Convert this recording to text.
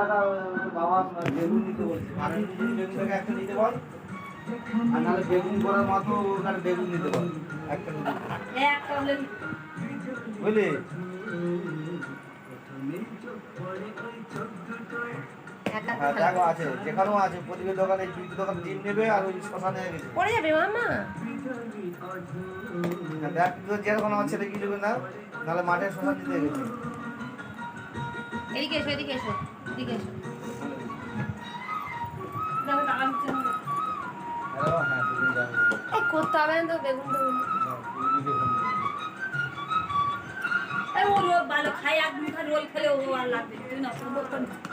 একটা বাবা বেগুন নিতে বলছে, মানে যদি বেগুন থেকে একটা নিতে বল, আর নাহলে বেগুন করার মতো ওখানে বেগুন নিতে বল একটা নিতে বল। বুঝলি? হ্যাঁ দেখো আছে, যেখানেও আছে, প্রদীপের দোকানে দুইটি দোকান ডিম নেবে আর ওই শ্মশানে গেছে পড়ে যাবে মামা। দেখ তুই যেরকম আমার ছেলে কি দেবে না, নাহলে মাঠে শ্মশান দিতে গেছে। এদিকে এসো, এদিকে এসো, এদিকে এসো। হ্যাঁ দুদিন যাবে। করতে হবে না তো বেগুন টেগুন। ও রোল ভালো খাই, এক মুঠা রোল খেলে ও আর লাগবে তুই না